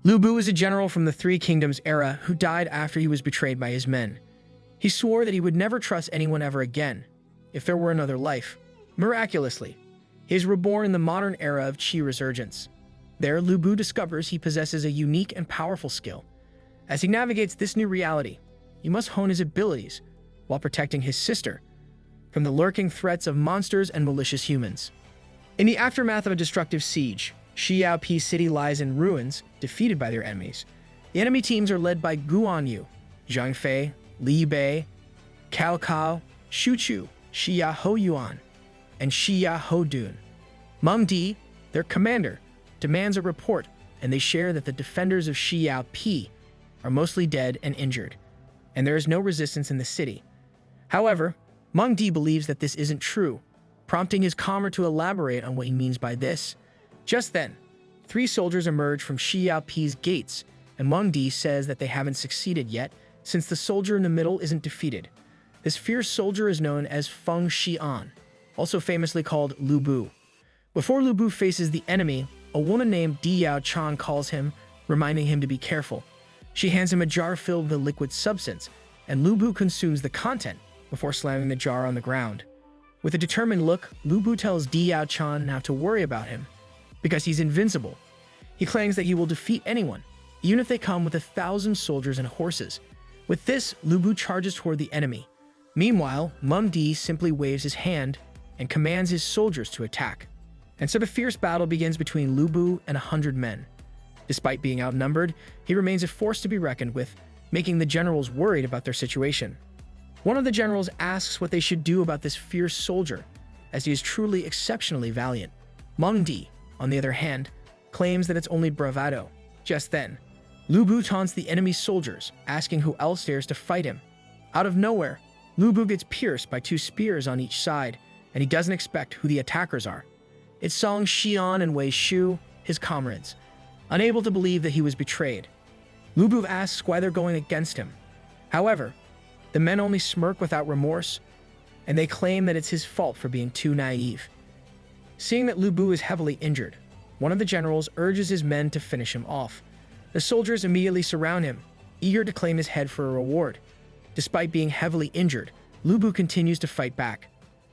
Lu Bu is a general from the Three Kingdoms era who died after he was betrayed by his men. He swore that he would never trust anyone ever again, if there were another life. Miraculously, he is reborn in the modern era of Qi Resurgence. There, Lu Bu discovers he possesses a unique and powerful skill. As he navigates this new reality, he must hone his abilities while protecting his sister from the lurking threats of monsters and malicious humans. In the aftermath of a destructive siege, Xiaopi's city lies in ruins, defeated by their enemies. The enemy teams are led by Guan Yu, Zhang Fei, Li Bei, Cao Cao, Shu Chu, Xia Ho Yuan, and Xia Ho Dun. Meng Di, their commander, demands a report, and they share that the defenders of Xiaopi are mostly dead and injured, and there is no resistance in the city. However, Meng Di believes that this isn't true, prompting his comrade to elaborate on what he means by this. Just then, 3 soldiers emerge from Xiaopi's gates, and Meng Di says that they haven't succeeded yet, since the soldier in the middle isn't defeated. This fierce soldier is known as Feng Xian, also famously called Lu Bu. Before Lu Bu faces the enemy, a woman named Di Yao Chan calls him, reminding him to be careful. She hands him a jar filled with a liquid substance, and Lu Bu consumes the content before slamming the jar on the ground. With a determined look, Lu Bu tells Di Yao Chan not to worry about him, because he's invincible. He claims that he will defeat anyone, even if they come with 1,000 soldiers and horses. With this, Lu Bu charges toward the enemy. Meanwhile, Meng Di simply waves his hand and commands his soldiers to attack. And so the fierce battle begins between Lu Bu and 100 men. Despite being outnumbered, he remains a force to be reckoned with, making the generals worried about their situation. One of the generals asks what they should do about this fierce soldier, as he is truly exceptionally valiant. Meng Di, on the other hand, claims that it's only bravado. Just then, Lu Bu taunts the enemy soldiers, asking who else dares to fight him. Out of nowhere, Lu Bu gets pierced by 2 spears on each side, and he doesn't expect who the attackers are. It's Song Xian and Wei Shu, his comrades. Unable to believe that he was betrayed, Lu Bu asks why they're going against him. However, the men only smirk without remorse, and they claim that it's his fault for being too naive. Seeing that Lu Bu is heavily injured, one of the generals urges his men to finish him off. The soldiers immediately surround him, eager to claim his head for a reward. Despite being heavily injured, Lu Bu continues to fight back.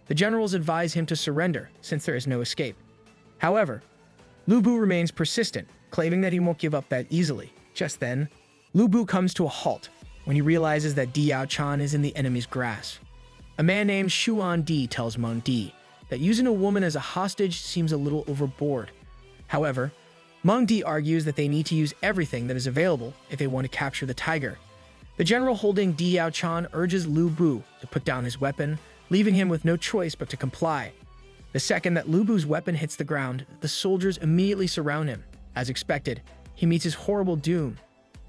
The generals advise him to surrender, since there is no escape. However, Lu Bu remains persistent, claiming that he won't give up that easily. Just then, Lu Bu comes to a halt when he realizes that Di Yao Chan is in the enemy's grasp. A man named Xuan Di tells Meng Di that using a woman as a hostage seems a little overboard. However, Meng Di argues that they need to use everything that is available if they want to capture the tiger. The general holding Di Yao Chan urges Lu Bu to put down his weapon, leaving him with no choice but to comply. The second that Lu Bu's weapon hits the ground, the soldiers immediately surround him. As expected, he meets his horrible doom,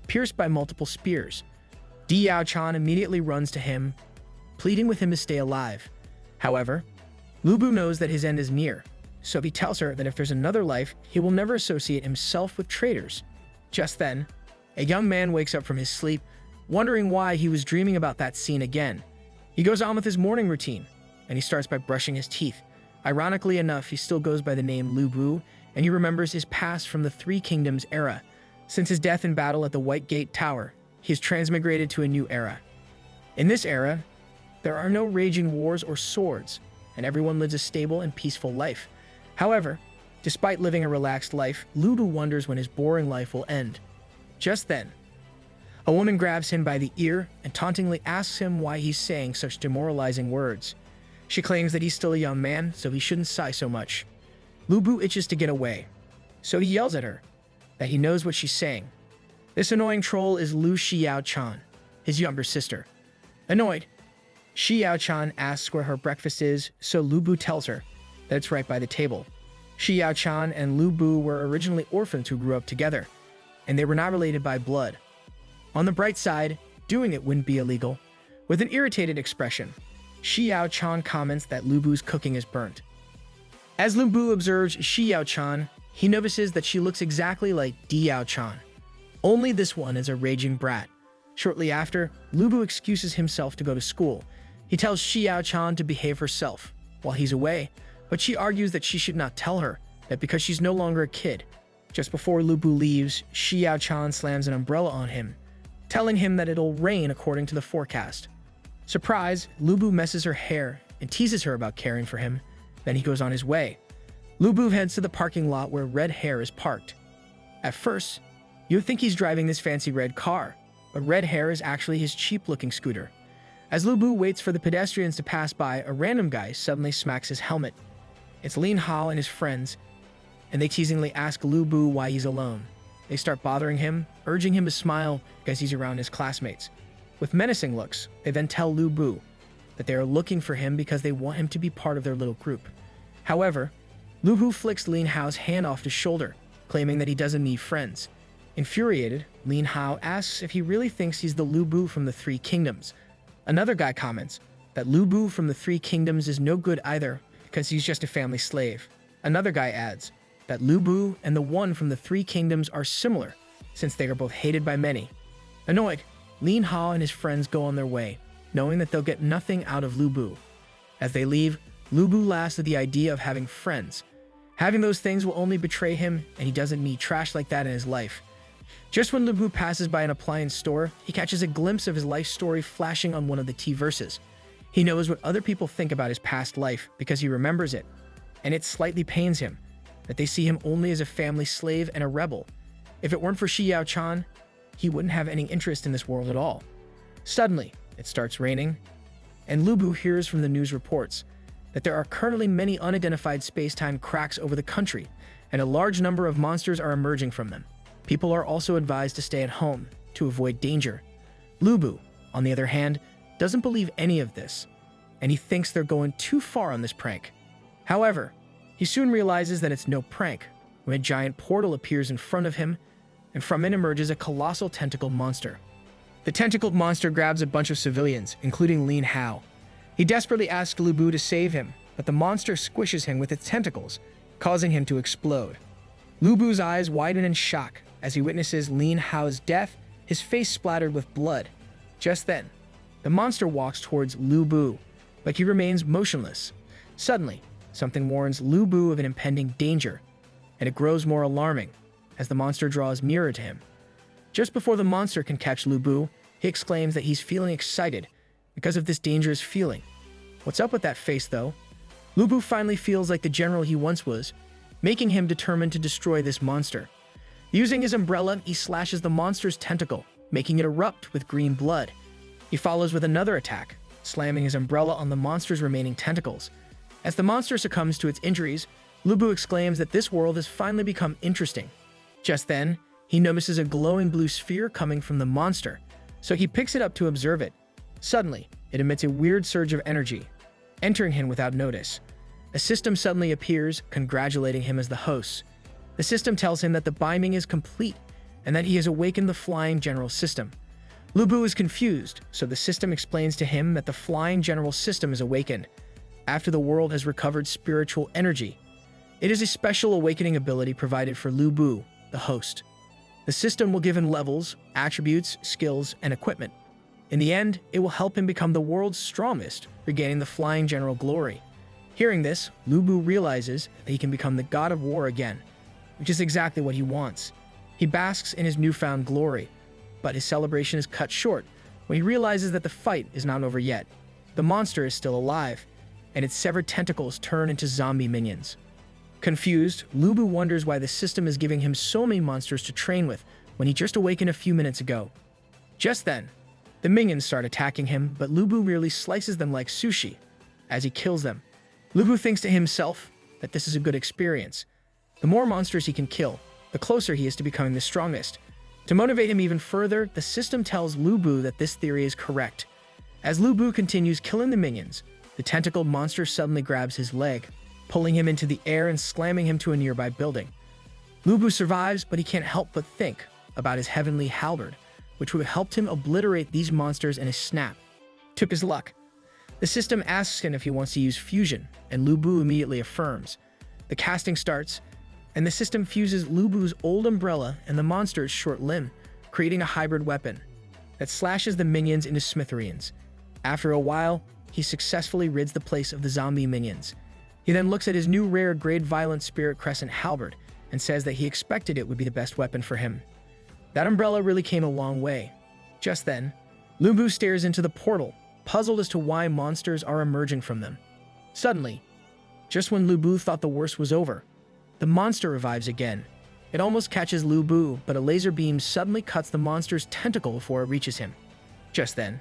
pierced by multiple spears. Di Yao Chan immediately runs to him, pleading with him to stay alive. However, Lu Bu knows that his end is near, so he tells her that if there's another life, he will never associate himself with traitors. Just then, a young man wakes up from his sleep, wondering why he was dreaming about that scene again. He goes on with his morning routine, and he starts by brushing his teeth. Ironically enough, he still goes by the name Lu Bu, and he remembers his past from the Three Kingdoms era. Since his death in battle at the White Gate Tower, he has transmigrated to a new era. In this era, there are no raging wars or swords, and everyone lives a stable and peaceful life. However, despite living a relaxed life, Lu Bu wonders when his boring life will end. Just then, a woman grabs him by the ear and tauntingly asks him why he's saying such demoralizing words. She claims that he's still a young man, so he shouldn't sigh so much. Lu Bu itches to get away, so he yells at her that he knows what she's saying. This annoying troll is Lu Xiao Chan, his younger sister. Annoyed, Xiao Chan asks where her breakfast is, so Lu Bu tells her that it's right by the table. Xiao Chan and Lu Bu were originally orphans who grew up together, and they were not related by blood. On the bright side, doing it wouldn't be illegal. With an irritated expression, Xiao Chan comments that Lu Bu's cooking is burnt. As Lu Bu observes Xiao Chan, he notices that she looks exactly like Di Yao Chan. Only this one is a raging brat. Shortly after, Lu Bu excuses himself to go to school. He tells Xiao Chan to behave herself while he's away, but she argues that she should not tell her that because she's no longer a kid. Just before Lu Bu leaves, Xiao Chan slams an umbrella on him, telling him that it'll rain according to the forecast. Surprised, Lu Bu messes her hair and teases her about caring for him. Then he goes on his way. Lu Bu heads to the parking lot where Red Hair is parked. At first, you would think he's driving this fancy red car, but Red Hair is actually his cheap-looking scooter. As Lu Bu waits for the pedestrians to pass by, a random guy suddenly smacks his helmet. It's Lin Hao and his friends, and they teasingly ask Lu Bu why he's alone. They start bothering him, urging him to smile because he's around his classmates. With menacing looks, they then tell Lu Bu that they are looking for him because they want him to be part of their little group. However, Lu Bu flicks Lin Hao's hand off his shoulder, claiming that he doesn't need friends. Infuriated, Lin Hao asks if he really thinks he's the Lu Bu from the Three Kingdoms. Another guy comments that Lu Bu from the Three Kingdoms is no good either because he's just a family slave. Another guy adds that Lu Bu and the one from the Three Kingdoms are similar since they are both hated by many. Annoyed, Lin Hao and his friends go on their way, knowing that they'll get nothing out of Lu Bu. As they leave, Lu Bu laughs at the idea of having friends. Having those things will only betray him, and he doesn't need trash like that in his life. Just when Lu Bu passes by an appliance store, he catches a glimpse of his life story flashing on one of the T-verses. He knows what other people think about his past life because he remembers it, and it slightly pains him that they see him only as a family slave and a rebel. If it weren't for Xiao Chan, he wouldn't have any interest in this world at all. Suddenly, it starts raining, and Lu Bu hears from the news reports that there are currently many unidentified space-time cracks over the country, and a large number of monsters are emerging from them. People are also advised to stay at home to avoid danger. Lu Bu, on the other hand, doesn't believe any of this, and he thinks they're going too far on this prank. However, he soon realizes that it's no prank when a giant portal appears in front of him, and from it emerges a colossal tentacled monster. The tentacled monster grabs a bunch of civilians, including Lin Hao. He desperately asks Lu Bu to save him, but the monster squishes him with its tentacles, causing him to explode. Lu Bu's eyes widen in shock as he witnesses Lin Hao's death, his face splattered with blood. Just then, the monster walks towards Lu Bu, but he remains motionless. Suddenly, something warns Lu Bu of an impending danger, and it grows more alarming as the monster draws nearer to him. Just before the monster can catch Lu Bu, he exclaims that he's feeling excited because of this dangerous feeling. What's up with that face, though? Lu Bu finally feels like the general he once was, making him determined to destroy this monster. Using his umbrella, he slashes the monster's tentacle, making it erupt with green blood. He follows with another attack, slamming his umbrella on the monster's remaining tentacles. As the monster succumbs to its injuries, Lu Bu exclaims that this world has finally become interesting. Just then, he notices a glowing blue sphere coming from the monster, so he picks it up to observe it. Suddenly, it emits a weird surge of energy, entering him without notice. A system suddenly appears, congratulating him as the host. The system tells him that the binding is complete and that he has awakened the Flying General System. Lu Bu is confused, so the system explains to him that the Flying General System is awakened after the world has recovered spiritual energy. It is a special awakening ability provided for Lu Bu, the host. The system will give him levels, attributes, skills, and equipment. In the end, it will help him become the world's strongest, regaining the Flying General glory. Hearing this, Lu Bu realizes that he can become the god of war again, which is exactly what he wants. He basks in his newfound glory, but his celebration is cut short when he realizes that the fight is not over yet. The monster is still alive, and its severed tentacles turn into zombie minions. Confused, Lu Bu wonders why the system is giving him so many monsters to train with when he just awakened a few minutes ago. Just then, the minions start attacking him, but Lu Bu merely slices them like sushi as he kills them. Lu Bu thinks to himself that this is a good experience. The more monsters he can kill, the closer he is to becoming the strongest. To motivate him even further, the system tells Lu Bu that this theory is correct. As Lu Bu continues killing the minions, the tentacled monster suddenly grabs his leg, pulling him into the air and slamming him to a nearby building. Lu Bu survives, but he can't help but think about his heavenly halberd, which would have helped him obliterate these monsters in a snap. Took his luck. The system asks him if he wants to use fusion, and Lu Bu immediately affirms. The casting starts, and the system fuses Lu Bu's old umbrella and the monster's short limb, creating a hybrid weapon that slashes the minions into smithereens. After a while, he successfully rids the place of the zombie minions. He then looks at his new rare grade violent spirit crescent halberd and says that he expected it would be the best weapon for him. That umbrella really came a long way. Just then, Lu Bu stares into the portal, puzzled as to why monsters are emerging from them. Suddenly, just when Lu Bu thought the worst was over, the monster revives again. It almost catches Lu Bu, but a laser beam suddenly cuts the monster's tentacle before it reaches him. Just then,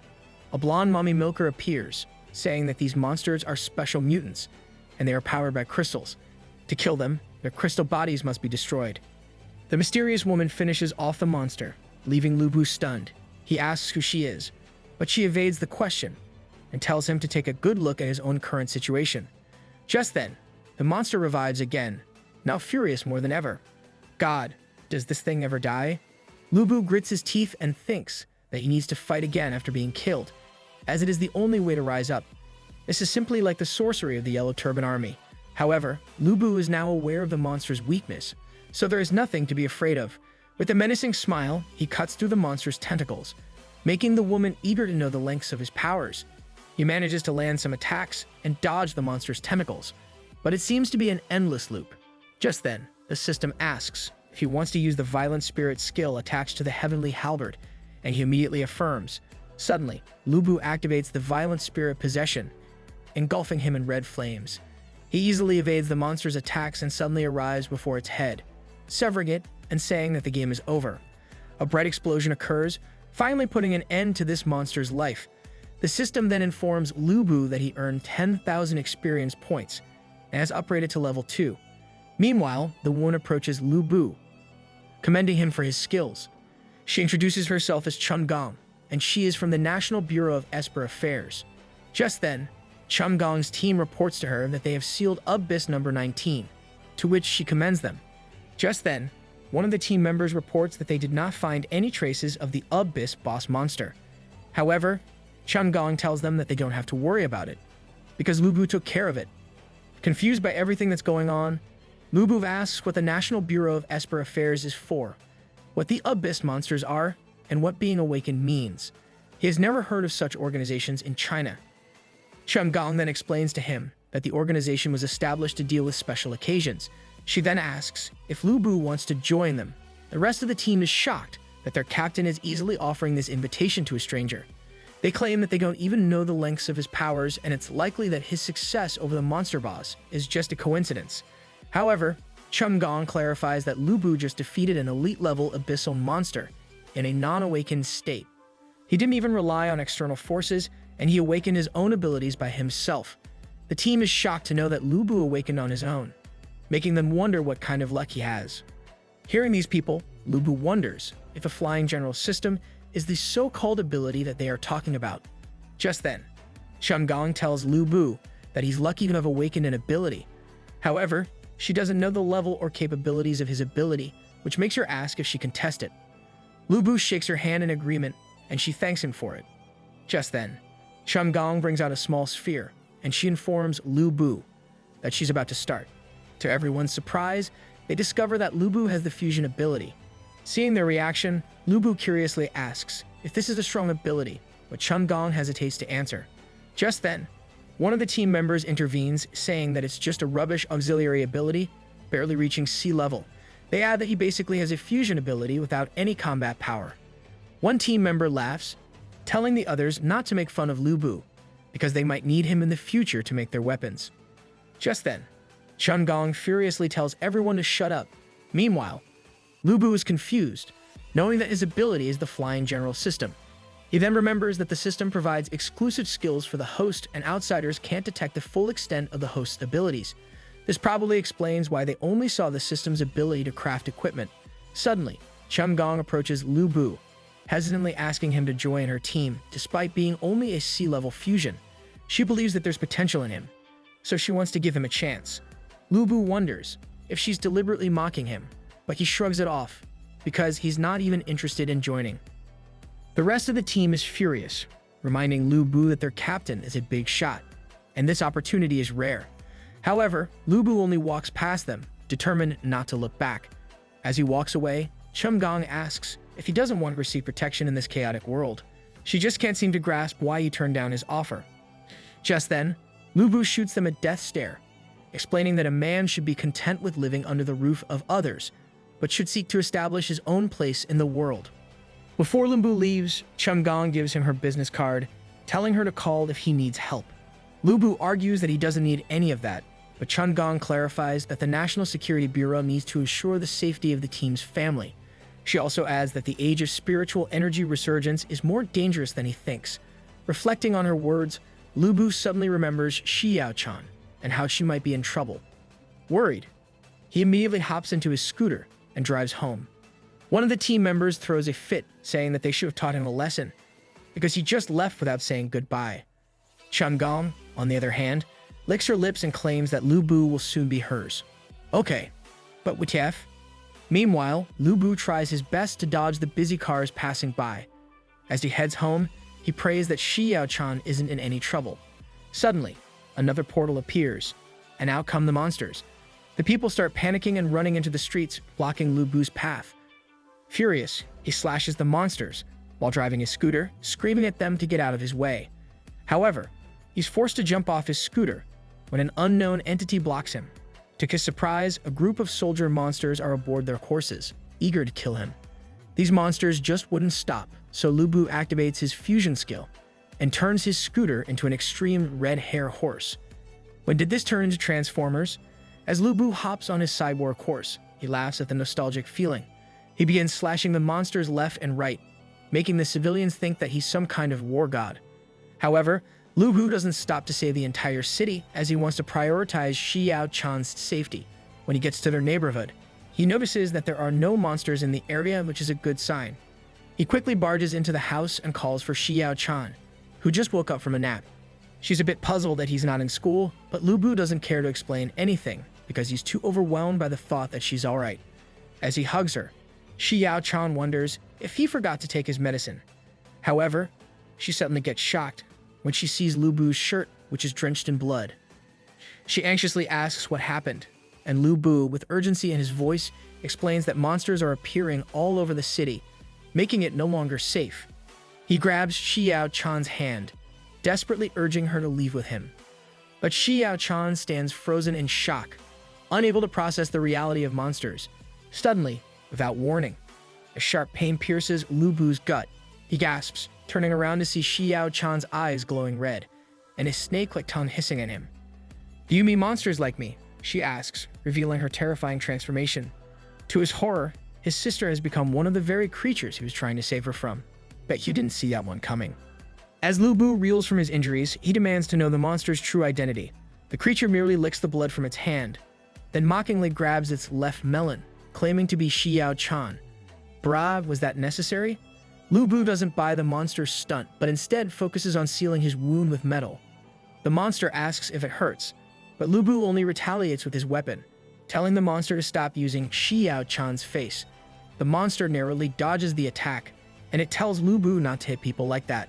a blonde mommy milker appears, saying that these monsters are special mutants, and they are powered by crystals. To kill them, their crystal bodies must be destroyed. The mysterious woman finishes off the monster, leaving Lu Bu stunned. He asks who she is, but she evades the question and tells him to take a good look at his own current situation. Just then, the monster revives again, now furious more than ever. God, does this thing ever die? Lu Bu grits his teeth and thinks that he needs to fight again after being killed, as it is the only way to rise up. This is simply like the sorcery of the Yellow Turban Army. However, Lu Bu is now aware of the monster's weakness, so there is nothing to be afraid of. With a menacing smile, he cuts through the monster's tentacles, making the woman eager to know the lengths of his powers. He manages to land some attacks and dodge the monster's tentacles, but it seems to be an endless loop. Just then, the system asks if he wants to use the violent spirit skill attached to the heavenly halberd, and he immediately affirms. Suddenly, Lu Bu activates the violent spirit possession, engulfing him in red flames. He easily evades the monster's attacks and suddenly arrives before its head, severing it and saying that the game is over. A bright explosion occurs, finally putting an end to this monster's life. The system then informs Lu Bu that he earned 10,000 experience points and has upgraded to level 2. Meanwhile, the woman approaches Lu Bu, commending him for his skills. She introduces herself as Chun Gong, and she is from the National Bureau of Esper Affairs. Just then, Chun Gong's team reports to her that they have sealed Abyss number 19, to which she commends them. Just then, one of the team members reports that they did not find any traces of the Abyss boss monster. However, Chun Gong tells them that they don't have to worry about it, because Lu Bu took care of it. Confused by everything that's going on, Lu Bu asks what the National Bureau of Esper Affairs is for, what the Abyss monsters are, and what being awakened means. He has never heard of such organizations in China. Chun Gong then explains to him that the organization was established to deal with special occasions. She then asks if Lu Bu wants to join them. The rest of the team is shocked that their captain is easily offering this invitation to a stranger. They claim that they don't even know the lengths of his powers, and it's likely that his success over the monster boss is just a coincidence. However, Chun Gong clarifies that Lu Bu just defeated an elite-level abyssal monster in a non-awakened state. He didn't even rely on external forces, and he awakened his own abilities by himself. The team is shocked to know that Lu Bu awakened on his own, making them wonder what kind of luck he has. Hearing these people, Lu Bu wonders if a flying general system is the so-called ability that they are talking about. Just then, Chun Gong tells Lu Bu that he's lucky to have awakened an ability. However, she doesn't know the level or capabilities of his ability, which makes her ask if she can test it. Lu Bu shakes her hand in agreement, and she thanks him for it. Just then, Chun Gong brings out a small sphere, and she informs Lu Bu that she's about to start. To everyone's surprise, they discover that Lu Bu has the fusion ability. Seeing their reaction, Lu Bu curiously asks if this is a strong ability, but Chun Gong hesitates to answer. Just then, one of the team members intervenes, saying that it's just a rubbish auxiliary ability, barely reaching sea level. They add that he basically has a fusion ability without any combat power. One team member laughs, telling the others not to make fun of Lu Bu, because they might need him in the future to make their weapons. Just then, Chun Gong furiously tells everyone to shut up. Meanwhile, Lu Bu is confused, knowing that his ability is the flying general system. He then remembers that the system provides exclusive skills for the host, and outsiders can't detect the full extent of the host's abilities. This probably explains why they only saw the system's ability to craft equipment. Suddenly, Chun Gong approaches Lu Bu, hesitantly asking him to join her team, despite being only a sea-level fusion. She believes that there's potential in him, so she wants to give him a chance. Lu Bu wonders if she's deliberately mocking him, but he shrugs it off, because he's not even interested in joining. The rest of the team is furious, reminding Lu Bu that their captain is a big shot, and this opportunity is rare. However, Lu Bu only walks past them, determined not to look back. As he walks away, Chun Gong asks if he doesn't want to receive protection in this chaotic world. She just can't seem to grasp why he turned down his offer. Just then, Lu Bu shoots them a death stare, explaining that a man should be content with living under the roof of others, but should seek to establish his own place in the world. Before Lumbu leaves, Chumgong gives him her business card, telling her to call if he needs help. Lumbu argues that he doesn't need any of that, but Chumgong clarifies that the National Security Bureau needs to ensure the safety of the team's family. She also adds that the age of spiritual energy resurgence is more dangerous than he thinks. Reflecting on her words, Lumbu suddenly remembers Xiao-chan and how she might be in trouble. Worried, he immediately hops into his scooter and drives home. One of the team members throws a fit, saying that they should have taught him a lesson, because he just left without saying goodbye. Chumgong, on the other hand, licks her lips and claims that Lumbu will soon be hers. Okay, but WTF? Meanwhile, Lumbu tries his best to dodge the busy cars passing by. As he heads home, he prays that Xiao-chan isn't in any trouble. Suddenly, another portal appears, and out come the monsters. The people start panicking and running into the streets, blocking Lumbu's path. Furious, he slashes the monsters while driving his scooter, screaming at them to get out of his way. However, he's forced to jump off his scooter when an unknown entity blocks him. To his surprise, a group of soldier monsters are aboard their horses, eager to kill him. These monsters just wouldn't stop, so Lumbu activates his fusion skill and turns his scooter into an extreme red hair horse. When did this turn into Transformers? As Lumbu hops on his cyborg horse, he laughs at the nostalgic feeling. He begins slashing the monsters left and right, making the civilians think that he's some kind of war god. However, Lumbu doesn't stop to save the entire city, as he wants to prioritize Xiao-chan's safety. When he gets to their neighborhood, he notices that there are no monsters in the area, which is a good sign. He quickly barges into the house and calls for Xiao-chan, who just woke up from a nap. She's a bit puzzled that he's not in school, but Lumbu doesn't care to explain anything because he's too overwhelmed by the thought that she's alright. As he hugs her, Xiao-chan wonders if he forgot to take his medicine. However, she suddenly gets shocked when she sees Lumbu's shirt, which is drenched in blood. She anxiously asks what happened, and Lumbu, with urgency in his voice, explains that monsters are appearing all over the city, making it no longer safe. He grabs Xiao-chan's hand, desperately urging her to leave with him. But Xiao-chan stands frozen in shock, unable to process the reality of monsters. Suddenly, without warning, a sharp pain pierces Lumbu's gut. He gasps, turning around to see Xiao-chan's eyes glowing red, and his snake-like tongue hissing at him. "Do you mean monsters like me?" she asks, revealing her terrifying transformation. To his horror, his sister has become one of the very creatures he was trying to save her from. Bet you didn't see that one coming. As Lumbu reels from his injuries, he demands to know the monster's true identity. The creature merely licks the blood from its hand, then mockingly grabs its left melon, claiming to be Xiao-chan. Brah, was that necessary? Lumbu doesn't buy the monster's stunt, but instead focuses on sealing his wound with metal. The monster asks if it hurts, but Lumbu only retaliates with his weapon, telling the monster to stop using Xiao-chan's face. The monster narrowly dodges the attack, and it tells Lumbu not to hit people like that.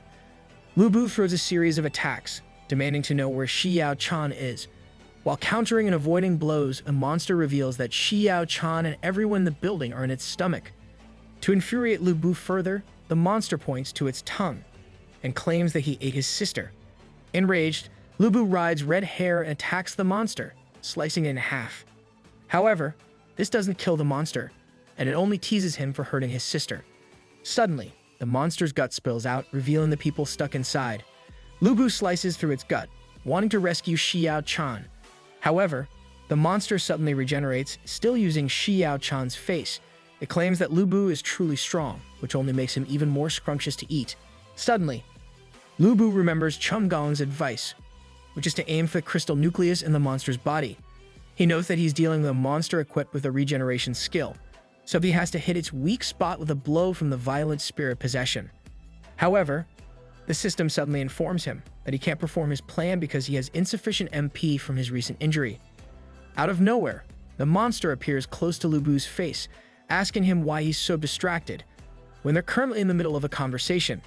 Lumbu throws a series of attacks, demanding to know where Xiao-chan is. While countering and avoiding blows, a monster reveals that Xiao-chan and everyone in the building are in its stomach. To infuriate Lumbu further, the monster points to its tongue and claims that he ate his sister. Enraged, Lumbu rides red hair and attacks the monster, slicing it in half. However, this doesn't kill the monster, and it only teases him for hurting his sister. Suddenly, the monster's gut spills out, revealing the people stuck inside. Lumbu slices through its gut, wanting to rescue Xiao-chan. However, the monster suddenly regenerates, still using Xiao-chan's face. It claims that Lumbu is truly strong, which only makes him even more scrumptious to eat. Suddenly, Lumbu remembers Chumgong's advice, which is to aim for the crystal nucleus in the monster's body. He knows that he's dealing with a monster equipped with a regeneration skill, so he has to hit its weak spot with a blow from the violent spirit possession. However, the system suddenly informs him that he can't perform his plan because he has insufficient MP from his recent injury. Out of nowhere, the monster appears close to Lumbu's face, asking him why he's so distracted, when they're currently in the middle of a conversation.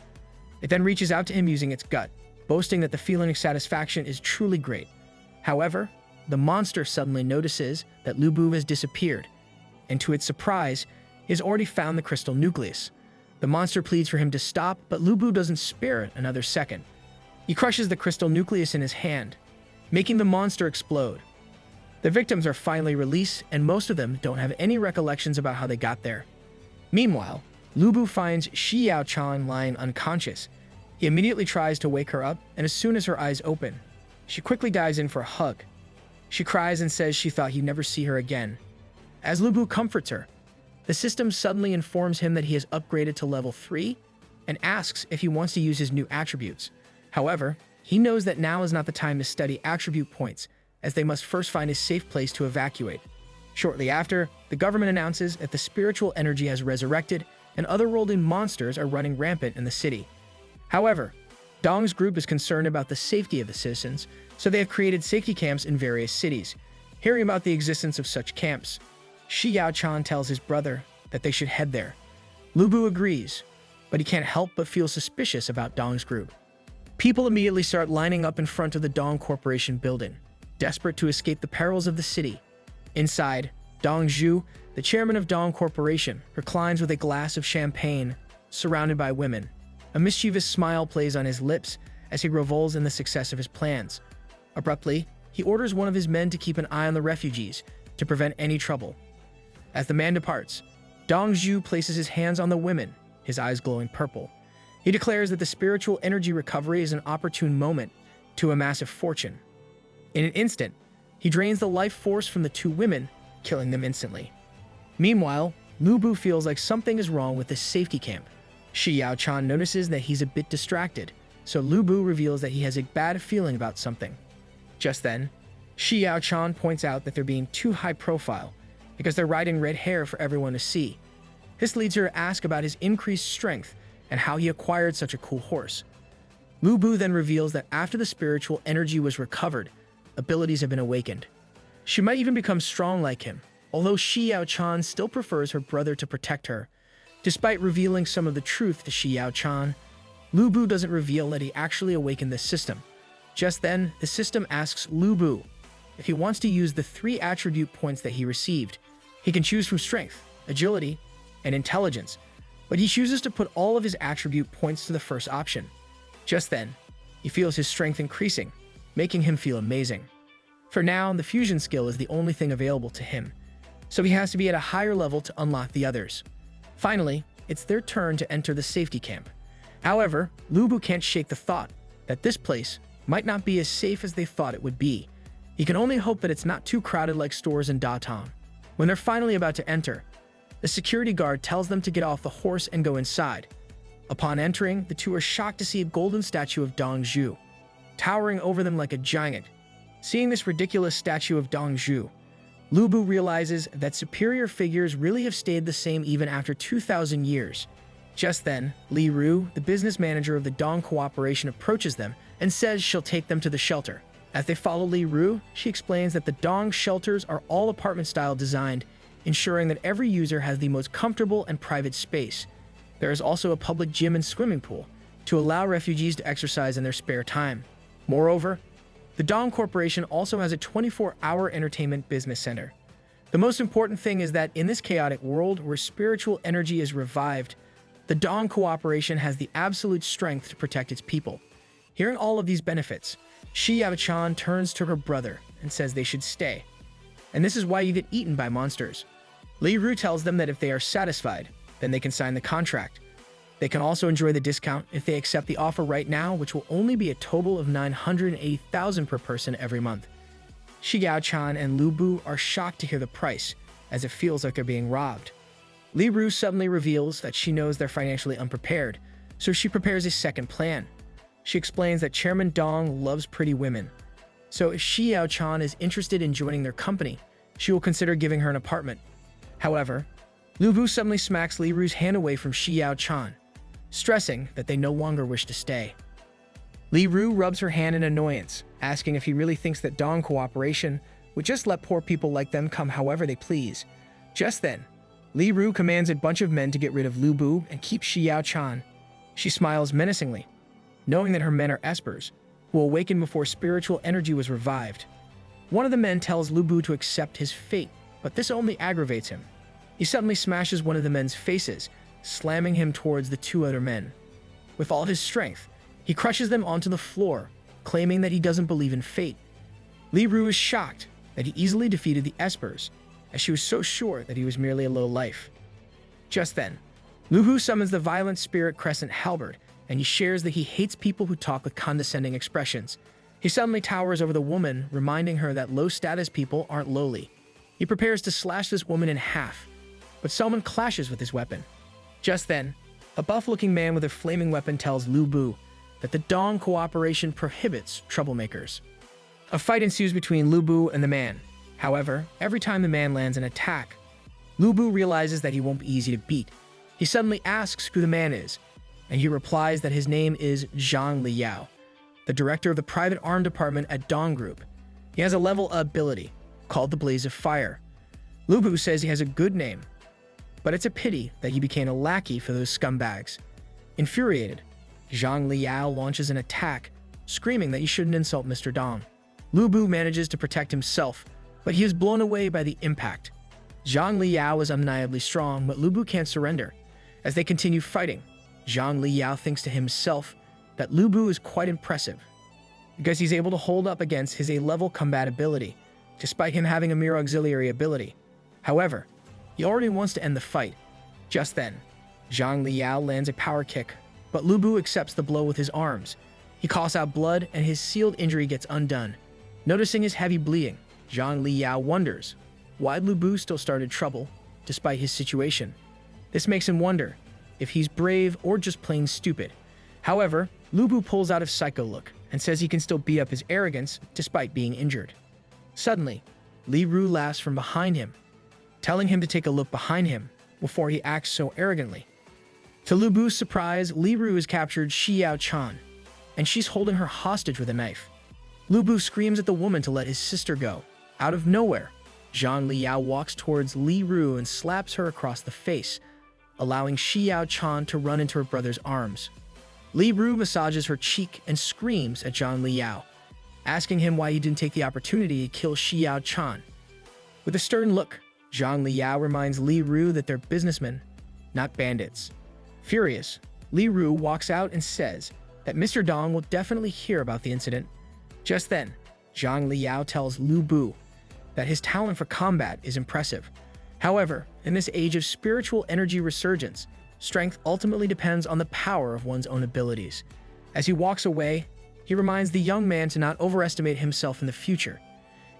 It then reaches out to him using its gut, boasting that the feeling of satisfaction is truly great. However, the monster suddenly notices that Lumbu has disappeared, and to its surprise, he has already found the crystal nucleus. The monster pleads for him to stop, but Lumbu doesn't spare it another second. He crushes the crystal nucleus in his hand, making the monster explode. The victims are finally released, and most of them don't have any recollections about how they got there. Meanwhile, Lu Bu finds Shi Yaochan lying unconscious. He immediately tries to wake her up, and as soon as her eyes open, she quickly dives in for a hug. She cries and says she thought he'd never see her again. As Lu Bu comforts her, the system suddenly informs him that he has upgraded to level 3 and asks if he wants to use his new attributes. However, he knows that now is not the time to study attribute points, as they must first find a safe place to evacuate. Shortly after, the government announces that the spiritual energy has resurrected and otherworldly monsters are running rampant in the city. However, Dong's group is concerned about the safety of the citizens, so they have created safety camps in various cities. Hearing about the existence of such camps, Shi Yaochan tells his brother that they should head there. Lu Bu agrees, but he can't help but feel suspicious about Dong's group. People immediately start lining up in front of the Dong Corporation building, desperate to escape the perils of the city. Inside, Dong Zhu, the chairman of Dong Corporation, reclines with a glass of champagne, surrounded by women. A mischievous smile plays on his lips as he revels in the success of his plans. Abruptly, he orders one of his men to keep an eye on the refugees to prevent any trouble. As the man departs, Dong Zhu places his hands on the women, his eyes glowing purple. He declares that the spiritual energy recovery is an opportune moment to amass a fortune. In an instant, he drains the life force from the two women, killing them instantly. Meanwhile, Lu Bu feels like something is wrong with this safety camp. Shi Yaochan notices that he's a bit distracted, so Lu Bu reveals that he has a bad feeling about something. Just then, Shi Yaochan points out that they're being too high profile because they're riding red hair for everyone to see. This leads her to ask about his increased strength and how he acquired such a cool horse. Lu Bu then reveals that after the spiritual energy was recovered, abilities have been awakened. She might even become strong like him, although Shi Yaochan still prefers her brother to protect her. Despite revealing some of the truth to Shi Yaochan, Lu Bu doesn't reveal that he actually awakened the system. Just then, the system asks Lu Bu if he wants to use the 3 attribute points that he received. He can choose from strength, agility, and intelligence, but he chooses to put all of his attribute points to the first option. Just then, he feels his strength increasing, making him feel amazing. For now, the fusion skill is the only thing available to him, so he has to be at a higher level to unlock the others. Finally, it's their turn to enter the safety camp. However, Lu Bu can't shake the thought that this place might not be as safe as they thought it would be. He can only hope that it's not too crowded like stores in Datong. When they're finally about to enter, the security guard tells them to get off the horse and go inside. Upon entering, the two are shocked to see a golden statue of Dong Zhu, towering over them like a giant. Seeing this ridiculous statue of Dong Zhu, Lu Bu realizes that superior figures really have stayed the same even after 2,000 years. Just then, Li Ru, the business manager of the Dong Cooperation, approaches them and says she'll take them to the shelter. As they follow Li Ru, she explains that the Dong shelters are all apartment-style designed, ensuring that every user has the most comfortable and private space. There is also a public gym and swimming pool to allow refugees to exercise in their spare time. Moreover, the Dong Corporation also has a 24-hour entertainment business center. The most important thing is that in this chaotic world where spiritual energy is revived, the Dong Cooperation has the absolute strength to protect its people. Hearing all of these benefits, Shi Yaochan turns to her brother and says they should stay. And this is why you get eaten by monsters. Li Ru tells them that if they are satisfied, then they can sign the contract. They can also enjoy the discount if they accept the offer right now, which will only be a total of 980,000 per person every month. Shi Yaochan and Lu Bu are shocked to hear the price, as it feels like they're being robbed. Li Ru suddenly reveals that she knows they're financially unprepared, so she prepares a second plan. She explains that Chairman Dong loves pretty women, so if Shi Yaochan is interested in joining their company, she will consider giving her an apartment. However, Lu Bu suddenly smacks Li Ru's hand away from Shi Yaochan, stressing that they no longer wish to stay. Li Ru rubs her hand in annoyance, asking if he really thinks that Dong Cooperation would just let poor people like them come however they please. Just then, Li Ru commands a bunch of men to get rid of Lu Bu and keep Shi Yaochan. She smiles menacingly, knowing that her men are espers, who awakened before spiritual energy was revived. One of the men tells Lu Bu to accept his fate, but this only aggravates him. He suddenly smashes one of the men's faces, slamming him towards the 2 other men. With all his strength, he crushes them onto the floor, claiming that he doesn't believe in fate. Li Ru is shocked, that he easily defeated the espers, as she was so sure that he was merely a low life. Just then, Lu Bu summons the violent spirit Crescent Halberd, and he shares that he hates people who talk with condescending expressions. He suddenly towers over the woman, reminding her that low-status people aren't lowly. He prepares to slash this woman in half, but someone clashes with his weapon. Just then, a buff-looking man with a flaming weapon tells Lu Bu that the Dong cooperation prohibits troublemakers. A fight ensues between Lu Bu and the man. However, every time the man lands an attack, Lu Bu realizes that he won't be easy to beat. He suddenly asks who the man is, and he replies that his name is Zhang Liyao, the director of the private arm department at Dong Group. He has a level ability called the Blaze of Fire. Lu Bu says he has a good name, but it's a pity that he became a lackey for those scumbags. Infuriated, Zhang Liyao launches an attack, screaming that he shouldn't insult Mr. Dong. Lu Bu manages to protect himself, but he is blown away by the impact. Zhang Liyao is undeniably strong, but Lu Bu can't surrender. As they continue fighting, Zhang Liyao thinks to himself that Lu Bu is quite impressive, because he's able to hold up against his A-level combat ability, despite him having a mere auxiliary ability. However, he already wants to end the fight. Just then, Zhang Liyao lands a power kick, but Lu Bu accepts the blow with his arms. He coughs out blood, and his sealed injury gets undone. Noticing his heavy bleeding, Zhang Liyao wonders why Lu Bu still started trouble, despite his situation. This makes him wonder if he's brave or just plain stupid. However, Lu Bu pulls out his psycho look and says he can still beat up his arrogance despite being injured. Suddenly, Li Ru laughs from behind him, telling him to take a look behind him before he acts so arrogantly. To Lu Bu's surprise, Li Ru has captured Xiao Chan, and she's holding her hostage with a knife. Lu Bu screams at the woman to let his sister go. Out of nowhere, Zhang Liyao walks towards Li Ru and slaps her across the face, allowing Xiao Chan to run into her brother's arms. Li Ru massages her cheek and screams at Zhang Liyao, asking him why he didn't take the opportunity to kill Xiao Chan. With a stern look, Zhang Liyao reminds Li Ru that they're businessmen, not bandits. Furious, Li Ru walks out and says that Mr. Dong will definitely hear about the incident. Just then, Zhang Liyao tells Lu Bu that his talent for combat is impressive. However, in this age of spiritual energy resurgence, strength ultimately depends on the power of one's own abilities. As he walks away, he reminds the young man to not overestimate himself in the future.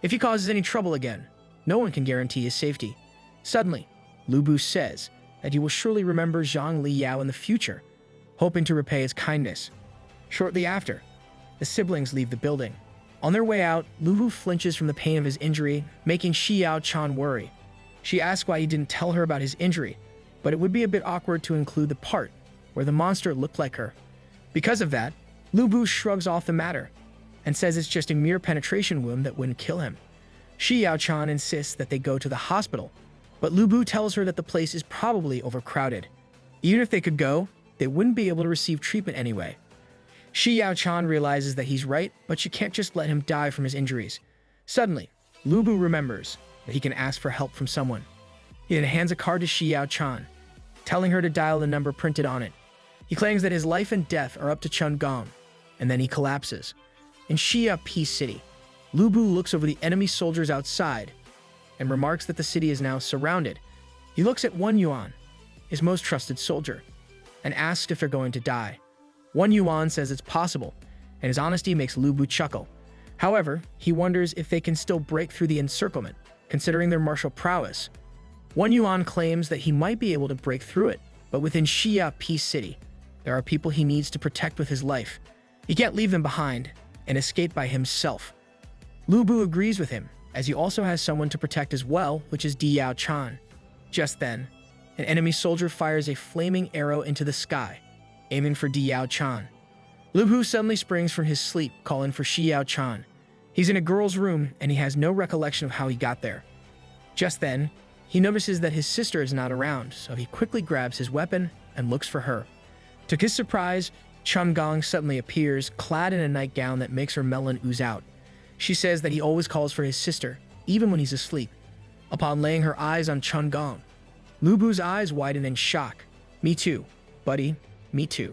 If he causes any trouble again, no one can guarantee his safety. Suddenly, Lu Bu says that he will surely remember Zhang Liyao in the future, hoping to repay his kindness. Shortly after, the siblings leave the building. On their way out, Lu Bu flinches from the pain of his injury, making Xiao Chan worry. She asks why he didn't tell her about his injury, but it would be a bit awkward to include the part where the monster looked like her. Because of that, Lu Bu shrugs off the matter and says it's just a mere penetration wound that wouldn't kill him. Xiao Chan insists that they go to the hospital, but Lu Bu tells her that the place is probably overcrowded. Even if they could go, they wouldn't be able to receive treatment anyway. Xiao Chan realizes that he's right, but she can't just let him die from his injuries. Suddenly, Lu Bu remembers that he can ask for help from someone. He then hands a card to Xiao Chan, telling her to dial the number printed on it. He claims that his life and death are up to Chun Gong, and then he collapses. In Xia Peace City, Lu Bu looks over the enemy soldiers outside and remarks that the city is now surrounded. He looks at Wan Yuan, his most trusted soldier, and asks if they're going to die. Wan Yuan says it's possible, and his honesty makes Lu Bu chuckle. However, he wonders if they can still break through the encirclement, considering their martial prowess. Wan Yuan claims that he might be able to break through it, but within Xia Peace City, there are people he needs to protect with his life. He can't leave them behind and escape by himself. Lu Bu agrees with him, as he also has someone to protect as well, which is Diao Chan. Just then, an enemy soldier fires a flaming arrow into the sky, aiming for Diao Chan. Lu Bu suddenly springs from his sleep, calling for Xiao Chan. He's in a girl's room, and he has no recollection of how he got there. Just then, he notices that his sister is not around, so he quickly grabs his weapon and looks for her. To his surprise, Chun Gong suddenly appears, clad in a nightgown that makes her melon ooze out. She says that he always calls for his sister, even when he's asleep. Upon laying her eyes on Chun Gong, Lu Bu's eyes widen in shock. Me too, buddy, me too.